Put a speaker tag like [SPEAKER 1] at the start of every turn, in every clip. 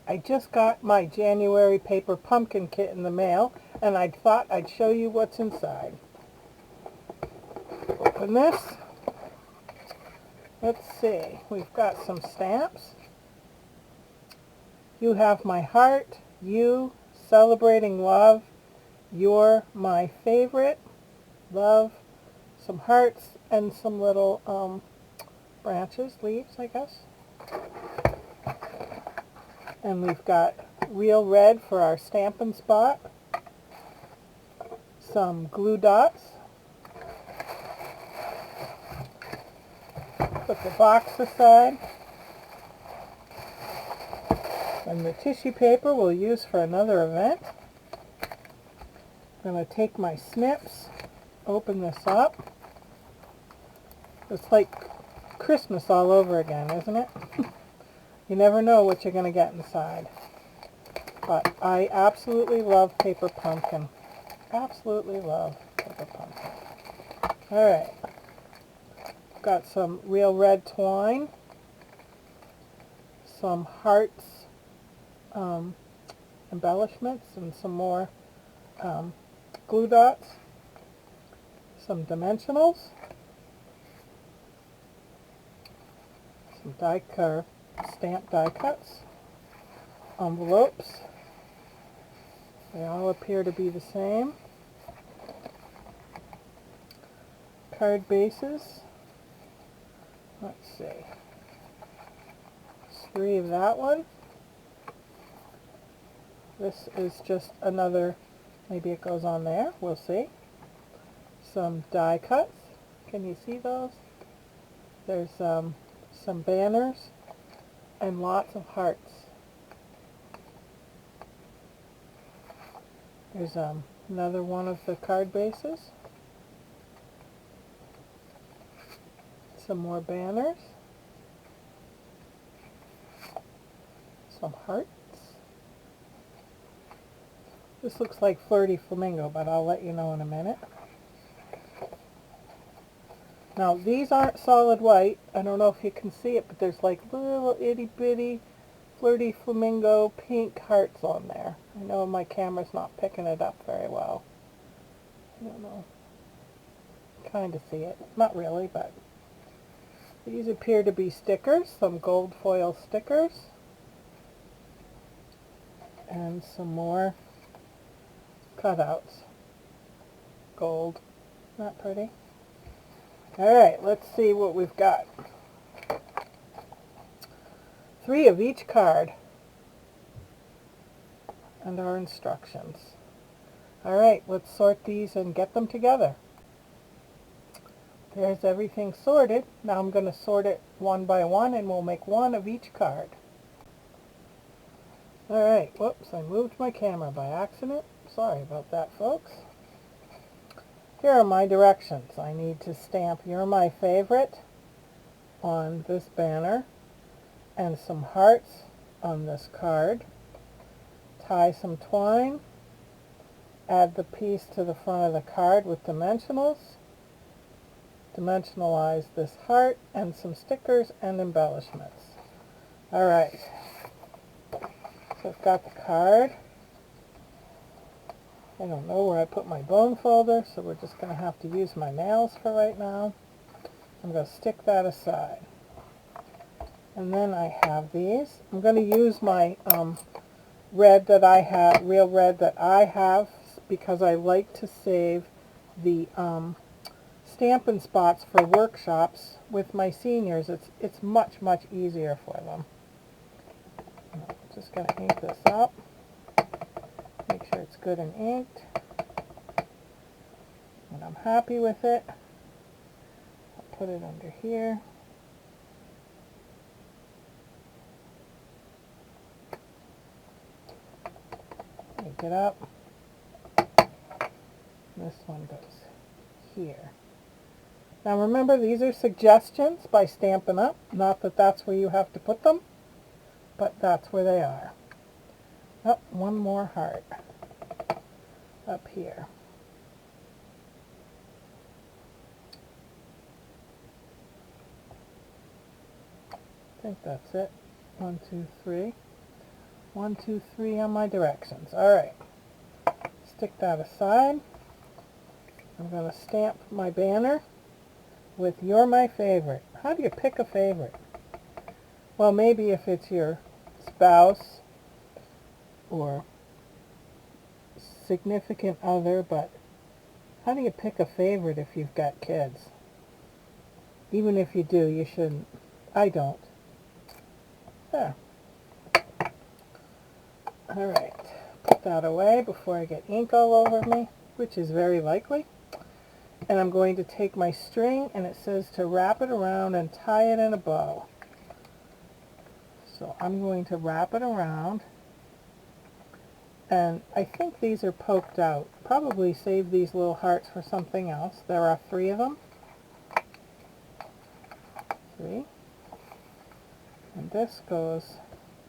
[SPEAKER 1] I just got my January paper pumpkin kit in the mail, and I thought I'd show you what's inside. Open this. Let's see. We've got some stamps. You have my heart, you, celebrating love, you're my favorite, love, some hearts, and some little branches, leaves, I guess. And we've got real red for our Stampin' spot, some glue dots. Put the box aside. And the tissue paper we'll use for another event. I'm going to take my snips, open this up. It's like Christmas all over again, isn't it? You never know what you're going to get inside. But I absolutely love paper pumpkin. Absolutely love paper pumpkin. Alright. Got some real red twine. Some hearts embellishments and some more glue dots. Some dimensionals. Some stamp die cuts. Envelopes. They all appear to be the same. Card bases. Let's see. There's 3 of that one. This is just another, maybe it goes on there, we'll see. Some die cuts. Can you see those? There's some banners and lots of hearts. There's another one of the card bases. Some more banners. Some hearts. This looks like Flirty Flamingo, but I'll let you know in a minute. Now, these aren't solid white. I don't know if you can see it, but there's like little itty bitty Flirty Flamingo pink hearts on there. I know my camera's not picking it up very well. I don't know. Kind of see it. Not really, but these appear to be stickers, some gold foil stickers. And some more cutouts. Gold. Not pretty. Alright, let's see what we've got. 3 of each card. And our instructions. Alright, let's sort these and get them together. There's everything sorted. Now I'm going to sort it one by one and we'll make 1 of each card. Alright, whoops, I moved my camera by accident. Sorry about that, folks. Here are my directions. I need to stamp "You're My Favorite" on this banner and some hearts on this card. Tie some twine. Add the piece to the front of the card with dimensionals. Dimensionalize this heart and some stickers and embellishments. Alright, so I've got the card. I don't know where I put my bone folder, so we're just going to have to use my nails for right now. I'm going to stick that aside. And then I have these. I'm going to use my red that I have, real red that I have, because I like to save the Stampin' spots for workshops with my seniors. It's much, much easier for them. I'm just going to ink this up. Make sure it's good and inked. When I'm happy with it, I'll put it under here. Ink it up. This one goes here. Now remember, these are suggestions by Stampin' Up. Not that that's where you have to put them, but that's where they are. Oh, one more heart up here. I think that's it. 1, 2, 3. 1, 2, 3 on my directions. Alright, stick that aside. I'm going to stamp my banner with "You're my favorite." How do you pick a favorite? Well, maybe if it's your spouse or significant other, but how do you pick a favorite if you've got kids? Even if you do, you shouldn't. I don't. There. Alright, put that away before I get ink all over me, which is very likely. And I'm going to take my string, and it says to wrap it around and tie it in a bow. So I'm going to wrap it around, and I think these are poked out. Probably save these little hearts for something else. There are 3 of them. 3. And this goes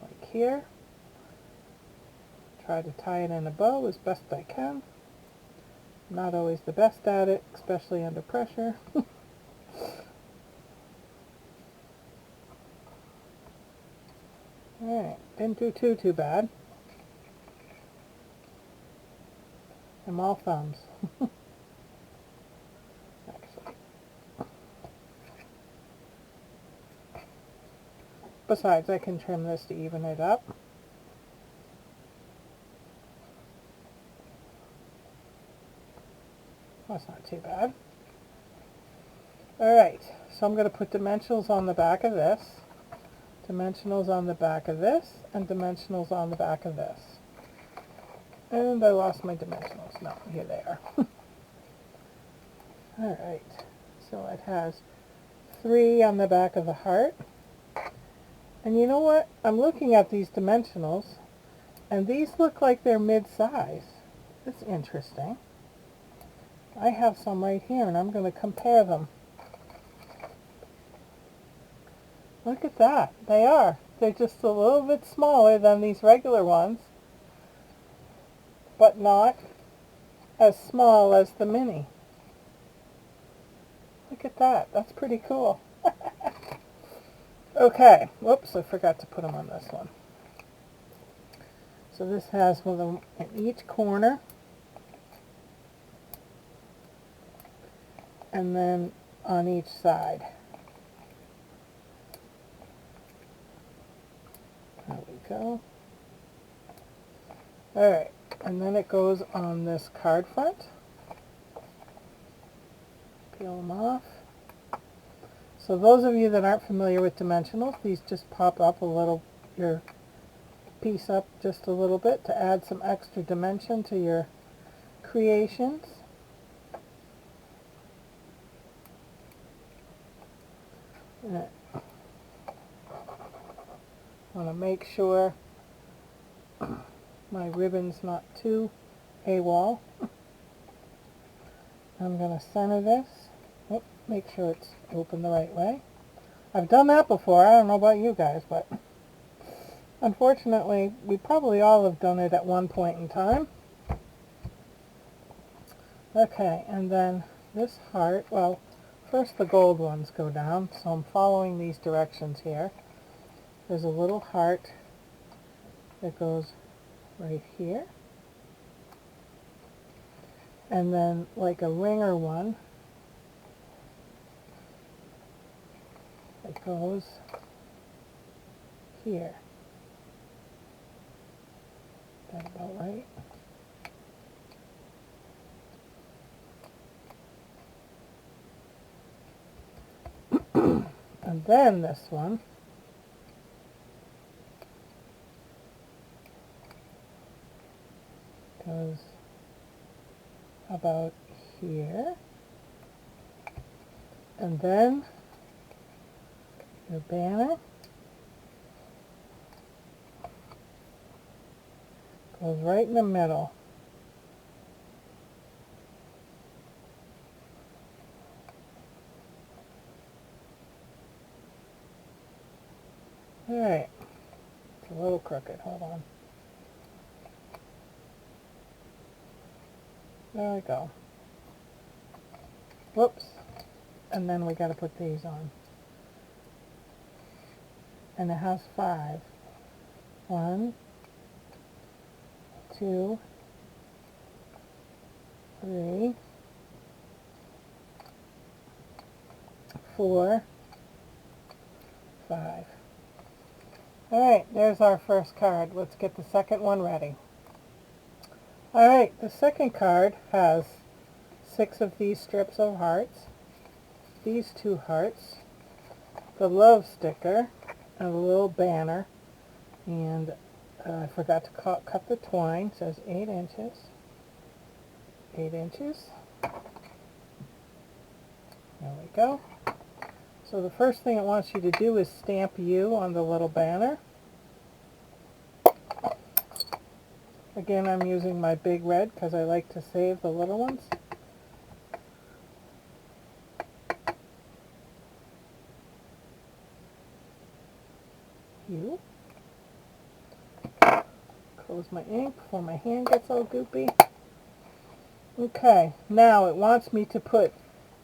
[SPEAKER 1] like here. Try to tie it in a bow as best I can. Not always the best at it, especially under pressure. Alright, didn't do too bad. I'm all thumbs. Actually. Besides, I can trim this to even it up. That's not too bad. Alright, so I'm going to put dimensionals on the back of this, dimensionals on the back of this, and dimensionals on the back of this. And I lost my dimensionals. No, here they are. Alright, so it has 3 on the back of the heart. And you know what? I'm looking at these dimensionals, and these look like they're mid-size. That's interesting. I have some right here, and I'm going to compare them. Look at that. They are. They're just a little bit smaller than these regular ones, but not as small as the mini. Look at that. That's pretty cool. Okay. Whoops, I forgot to put them on this one. So this has one of them in each corner. And then on each side. There we go. Alright, and then it goes on this card front. Peel them off. So those of you that aren't familiar with dimensionals, these just pop up a little, your piece up just a little bit to add some extra dimension to your creations. I want to make sure my ribbon's not too AWOL. I'm going to center this. Oh, make sure it's open the right way. I've done that before. I don't know about you guys, but unfortunately, we probably all have done it at one point in time. Okay, and then this heart, well, first the gold ones go down, so I'm following these directions here. There's a little heart that goes right here. And then like a ringer one that goes here. Is that about right? And then this one goes about here, and then your banner goes right in the middle. Alright, it's a little crooked, hold on. There we go. Whoops. And then we got to put these on. And it has 5. 1, 2, 3, 4, 5. Alright, there's our first card. Let's get the second one ready. Alright, the second card has 6 of these strips of hearts, these 2 hearts, the love sticker, and a little banner, and I forgot to cut the twine. It says 8 inches. 8 inches. There we go. So the first thing it wants you to do is stamp U on the little banner. Again, I'm using my big red because I like to save the little ones. U. Close my ink before my hand gets all goopy. Okay, now it wants me to put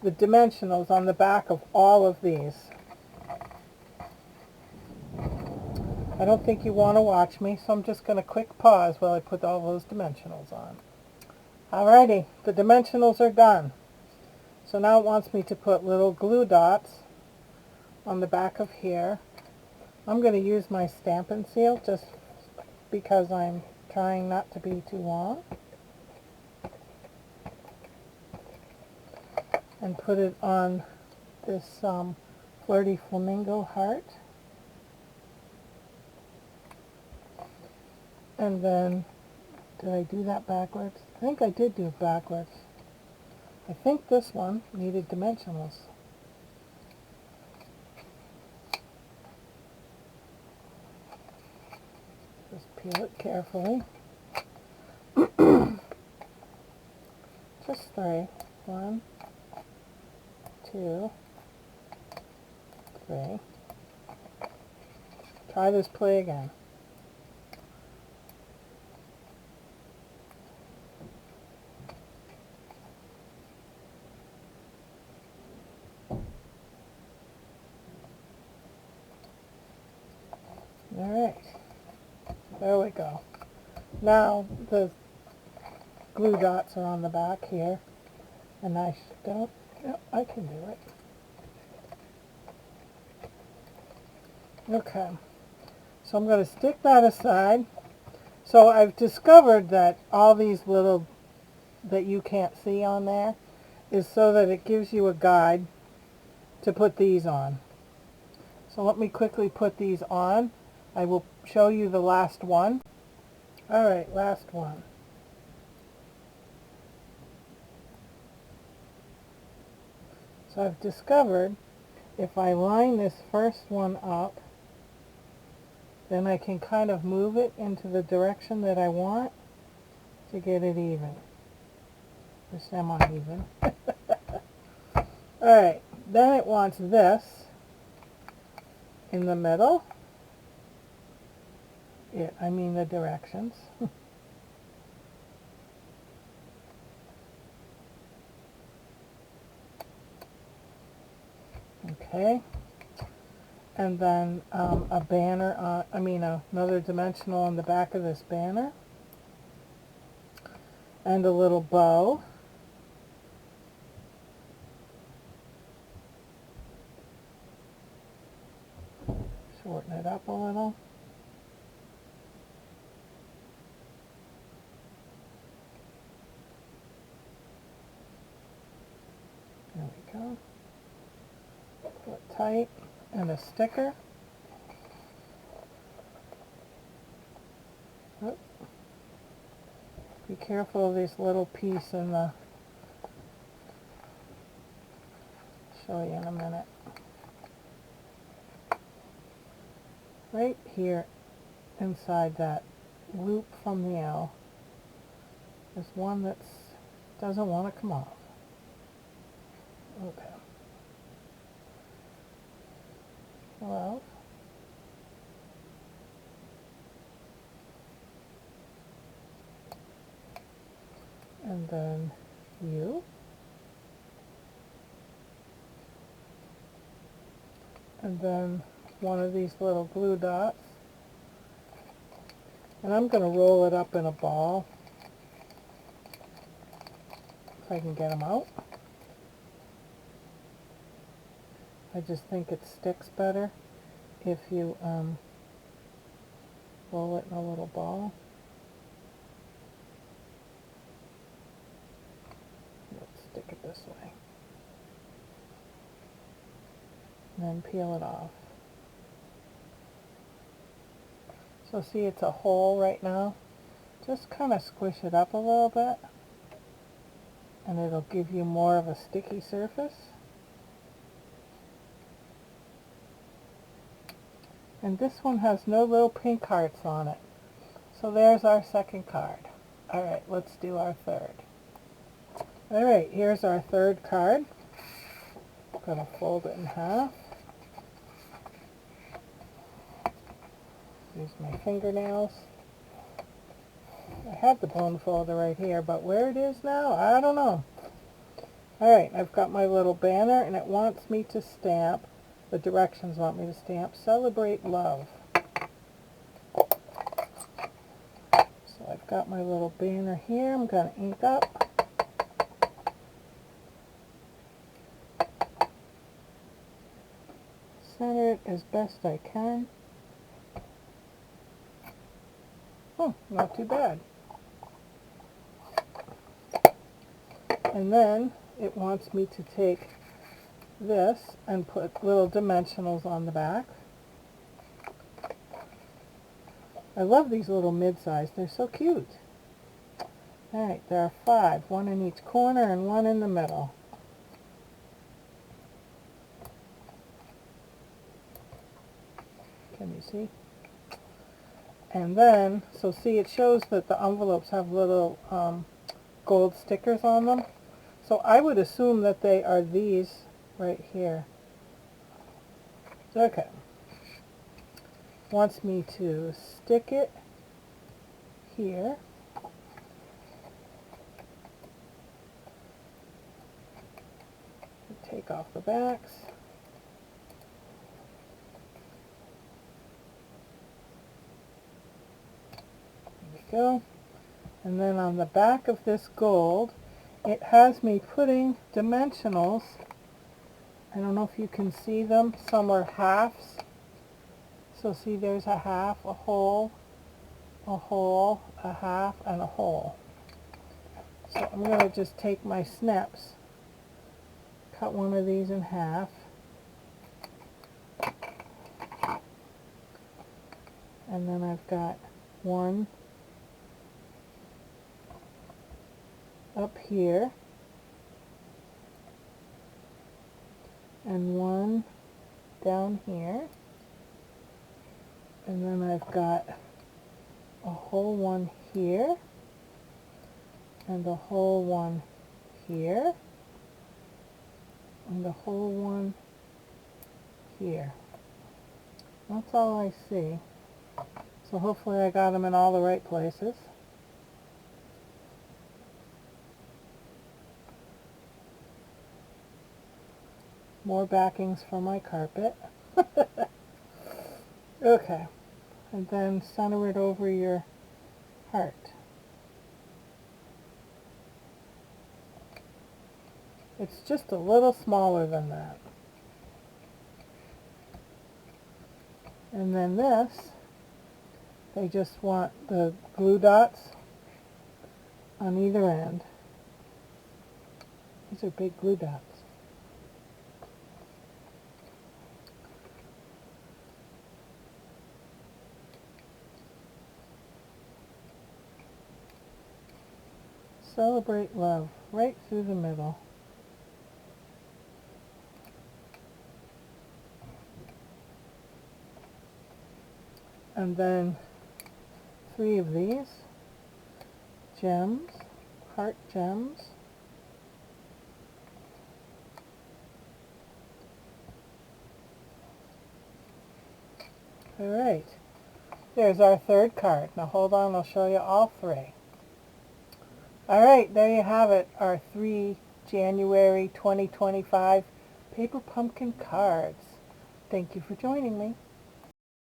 [SPEAKER 1] the dimensionals on the back of all of these. I don't think you want to watch me, so I'm just going to quick pause while I put all those dimensionals on. Alrighty, the dimensionals are done. So now it wants me to put little glue dots on the back of here. I'm going to use my Stampin' seal just because I'm trying not to be too long. And put it on this flirty flamingo heart. And then, did I do that backwards? I think I did do it backwards. I think this one needed dimensionals. Just peel it carefully. Just 3. 1, 2, 3. Try this play again. Alright, there we go. Now the glue dots are on the back here, and I don't, no, I can do it. Okay, so I'm going to stick that aside. So I've discovered that all these little, that you can't see on there, is so that it gives you a guide to put these on. So let me quickly put these on. I will show you the last one. Alright, last one. So I've discovered if I line this first one up, then I can kind of move it into the direction that I want to get it even. Or semi-even. Alright, then it wants this in the middle. I mean the directions. Okay, and then a banner, another dimensional on the back of this banner, and a little bow. Shorten it up a little. There we go. Pull it tight, and a sticker. Oh. Be careful of this little piece in the, show you in a minute. Right here inside that loop from the L is one that doesn't want to come off. Okay. 12. And then U. And then one of these little glue dots And I'm going to roll it up in a ball if I can get them out. I just think it sticks better if you roll it in a little ball. Let's stick it this way. And then peel it off. So see, it's a hole right now. Just kind of squish it up a little bit, and it'll give you more of a sticky surface. And this one has no little pink hearts on it. So there's our second card. Alright, let's do our third. Alright, here's our third card. I'm going to fold it in half. Use my fingernails. I had the bone folder right here, but where it is now, I don't know. Alright, I've got my little banner, and it wants me to stamp, the directions want me to stamp, Celebrate Love. So I've got my little banner here. I'm going to ink up. Center it as best I can. Oh, not too bad. And then it wants me to take this and put little dimensionals on the back. I love these little mid-size. They're so cute. Alright, there are 5. 1 in each corner and 1 in the middle. Can you see? And then, so see, it shows that the envelopes have little gold stickers on them. So I would assume that they are these right here. Okay. Wants me to stick it here. Take off the backs. There we go. And then on the back of this gold, it has me putting dimensionals. I don't know if you can see them. Some are halves. So see, there's a half, a whole, a half, and a whole. So I'm going to just take my snips, cut one of these in half, and then I've got one up here, and one down here, and then I've got a whole one here, and a whole one here, and a whole one here. That's all I see. So hopefully I got them in all the right places. More backings for my carpet. Okay, and then center it over your heart. It's just a little smaller than that. And then this, they just want the glue dots on either end. These are big glue dots. Celebrate Love, right through the middle. And then 3 of these gems, heart gems. Alright, there's our third card. Now hold on, I'll show you all 3. Alright, there you have it, our 3 January 2025 paper pumpkin cards. Thank you for joining me.